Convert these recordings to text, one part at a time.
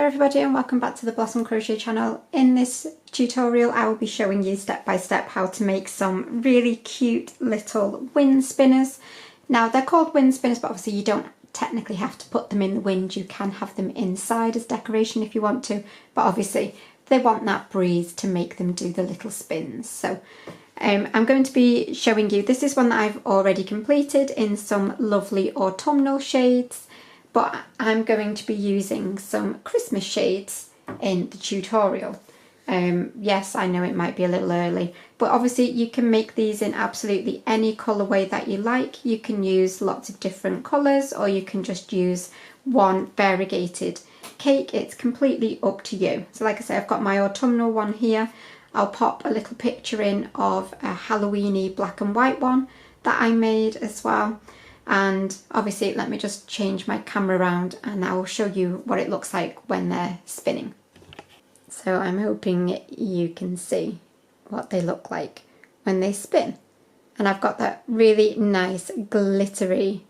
everybody and welcome back to the Blossom Crochet channel. In this tutorial I will be showing you step by step how to make some really cute little wind spinners. Now they're called wind spinners, but obviously you don't technically have to put them in the wind. You can have them inside as decoration if you want to, but obviously they want that breeze to make them do the little spins. So I'm going to be showing you, this is one that I've already completed in some lovely autumnal shades, but I'm going to be using some Christmas shades in the tutorial. Yes, I know it might be a little early, but obviously you can make these in absolutely any colourway that you like. You can use lots of different colours, or you can just use one variegated cake. It's completely up to you. So like I say, I've got my autumnal one here. I'll pop a little picture in of a Halloweeny black and white one that I made as well. And obviously let me just change my camera around and I will show you what it looks like when they're spinning. So I'm hoping you can see what they look like when they spin. And I've got that really nice glittery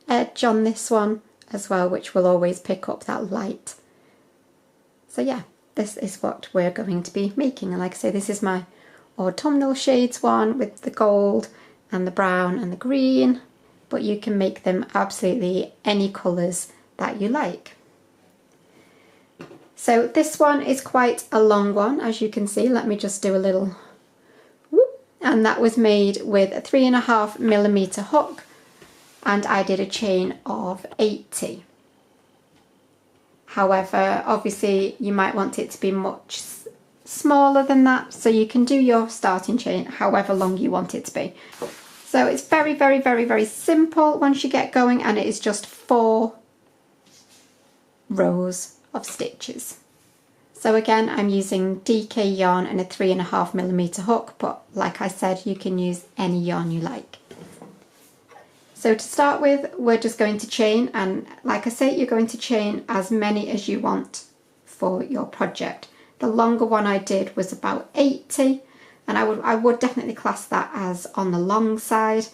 edge on this one as well, which will always pick up that light. So yeah, this is what we're going to be making. And like I say, this is my autumnal shades one with the gold and the brown and the green. But you can make them absolutely any colours that you like. So this one is quite a long one, as you can see. Let me just do a little whoop. And that was made with a 3.5mm hook, and I did a chain of 80. However, obviously you might want it to be much smaller than that, so you can do your starting chain however long you want it to be. So it's very, very, very, very simple once you get going, and it is just 4 rows of stitches. So again, I'm using DK yarn and a 3.5mm hook, but like I said, you can use any yarn you like. So to start with, we're just going to chain, and like I say, you're going to chain as many as you want for your project. The longer one I did was about 80. And I would definitely class that as on the long side.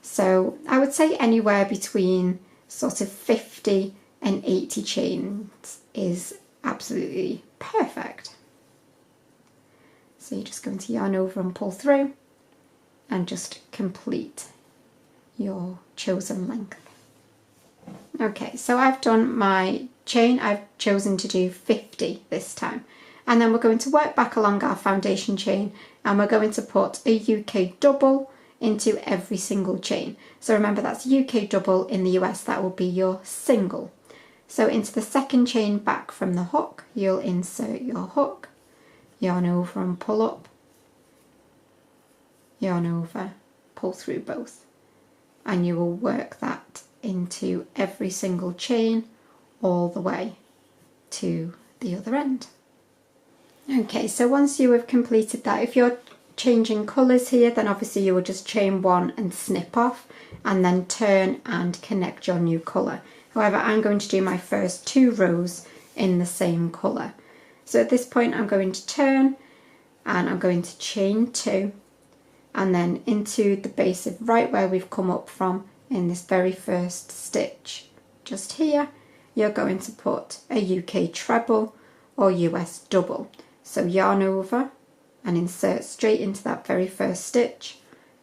So I would say anywhere between sort of 50 and 80 chains is absolutely perfect. So you're just going to yarn over and pull through and just complete your chosen length. Okay, so I've done my chain. I've chosen to do 50 this time. And then we're going to work back along our foundation chain, and we're going to put a UK double into every single chain. So remember, that's UK double. In the US that will be your single. So into the second chain back from the hook, you'll insert your hook, yarn over and pull up, yarn over, pull through both, and you will work that into every single chain all the way to the other end. Okay, so once you have completed that, if you're changing colours here, then obviously you will just chain one and snip off and then turn and connect your new colour. However, I'm going to do my first 2 rows in the same colour. So at this point I'm going to turn and I'm going to chain 2, and then into the base of right where we've come up from in this very first stitch, just here, you're going to put a UK treble or US double. So yarn over and insert straight into that very first stitch,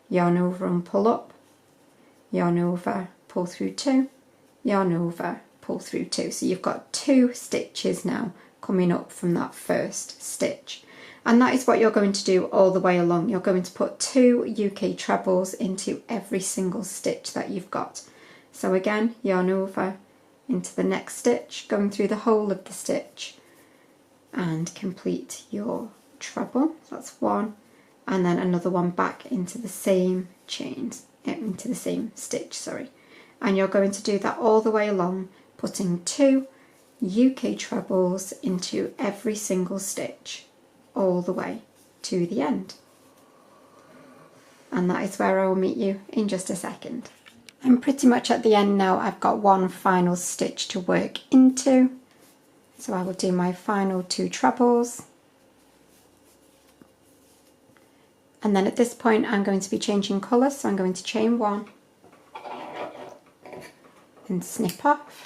yarn over and pull up, yarn over, pull through 2, yarn over, pull through 2. So you've got 2 stitches now coming up from that first stitch. And that is what you're going to do all the way along. You're going to put 2 UK trebles into every single stitch that you've got. So again, yarn over into the next stitch, going through the whole of the stitch, and complete your treble. So that's 1, and then another one back into the same chains, into the same stitch, sorry. And you're going to do that all the way along, putting 2 UK trebles into every single stitch all the way to the end. And that is where I will meet you in just a second. I'm pretty much at the end now. I've got one final stitch to work into. So I will do my final 2 trebles. And then at this point I'm going to be changing colour, so I'm going to chain 1 and snip off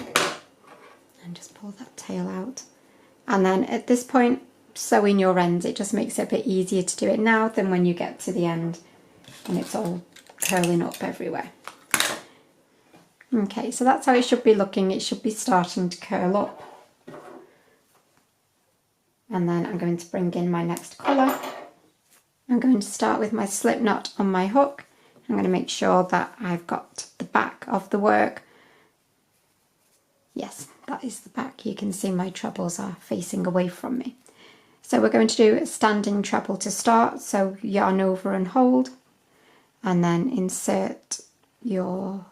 and just pull that tail out. And then at this point, sew in your ends. It just makes it a bit easier to do it now than when you get to the end and it's all curling up everywhere. Okay, so that's how it should be looking. It should be starting to curl up. And then I'm going to bring in my next colour. I'm going to start with my slip knot on my hook. I'm going to make sure that I've got the back of the work. Yes, that is the back. You can see my trebles are facing away from me. So we're going to do a standing treble to start. So yarn over and hold, and then insert your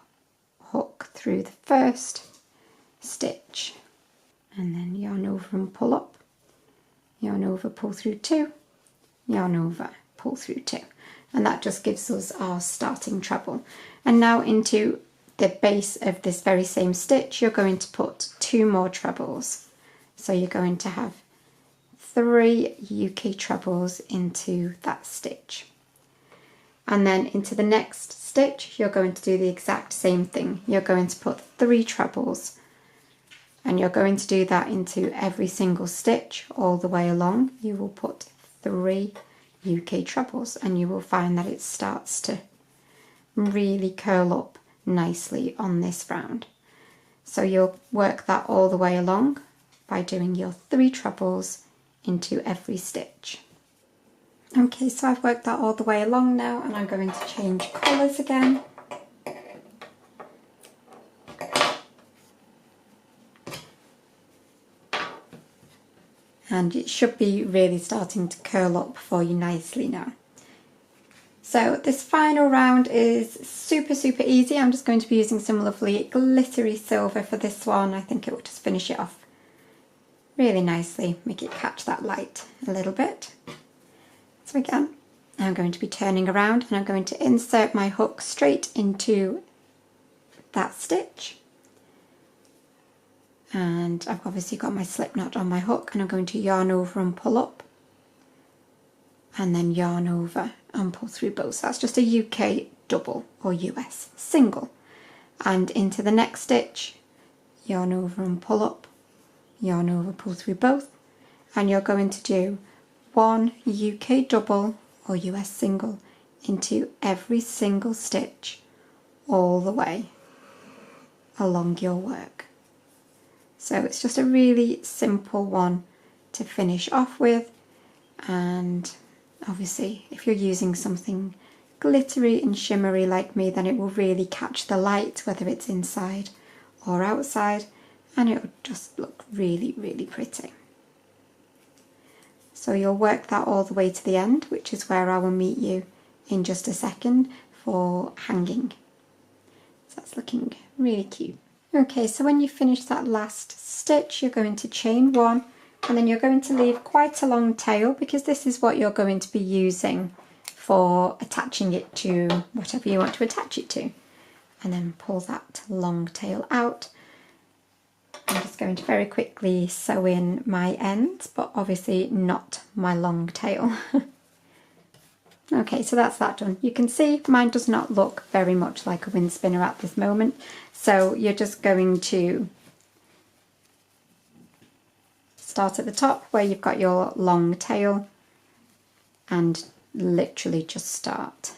hook through the first stitch, and then yarn over and pull up, yarn over, pull through two, yarn over, pull through two, and that just gives us our starting treble. And now into the base of this very same stitch, you're going to put 2 more trebles. So you're going to have 3 UK trebles into that stitch. And then into the next stitch, you're going to do the exact same thing. You're going to put 3 trebles, and you're going to do that into every single stitch all the way along. You will put 3 UK trebles, and you will find that it starts to really curl up nicely on this round. So you'll work that all the way along by doing your 3 trebles into every stitch. Okay, so I've worked that all the way along now, and I'm going to change colours again. And it should be really starting to curl up for you nicely now. So this final round is super easy. I'm just going to be using some lovely glittery silver for this one. I think it will just finish it off really nicely, make it catch that light a little bit. So again, I'm going to be turning around, and I'm going to insert my hook straight into that stitch. And I've obviously got my slip knot on my hook, and I'm going to yarn over and pull up, and then yarn over and pull through both. So that's just a UK double or US single. And into the next stitch, yarn over and pull up, yarn over, pull through both, and you're going to do 1 UK double or US single into every single stitch all the way along your work. So it's just a really simple one to finish off with, and obviously if you're using something glittery and shimmery like me, then it will really catch the light, whether it's inside or outside, and it will just look really pretty. So you'll work that all the way to the end, which is where I will meet you in just a second for hanging. So that's looking really cute. Okay, so when you finish that last stitch, you're going to chain 1, and then you're going to leave quite a long tail, because this is what you're going to be using for attaching it to whatever you want to attach it to. And then pull that long tail out. I'm just going to very quickly sew in my ends, but obviously not my long tail. Okay, so that's that done. You can see mine does not look very much like a wind spinner at this moment. So you're just going to start at the top where you've got your long tail, and literally just start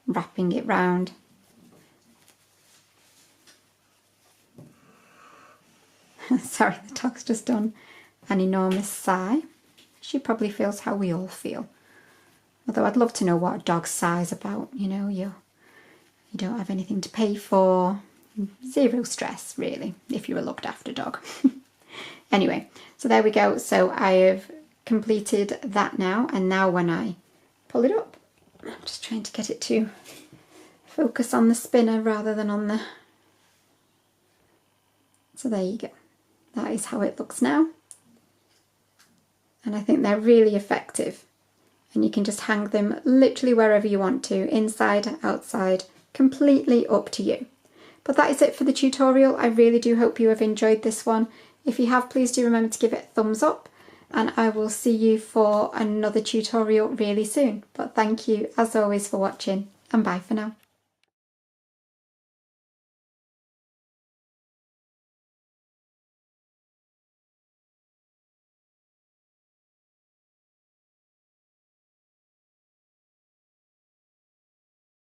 wrapping it round. Sorry, the dog's just done an enormous sigh. She probably feels how we all feel. Although I'd love to know what a dog sighs about. You know, you don't have anything to pay for. Zero stress, really, if you're a looked after dog. Anyway, so there we go. So I have completed that now, and now when I pull it up, I'm just trying to get it to focus on the spinner rather than on the... So there you go. That is how it looks now. And I think they're really effective. And you can just hang them literally wherever you want to, inside, outside, completely up to you. But that is it for the tutorial. I really do hope you have enjoyed this one. If you have, please do remember to give it a thumbs up, and I will see you for another tutorial really soon. But thank you as always for watching, and bye for now.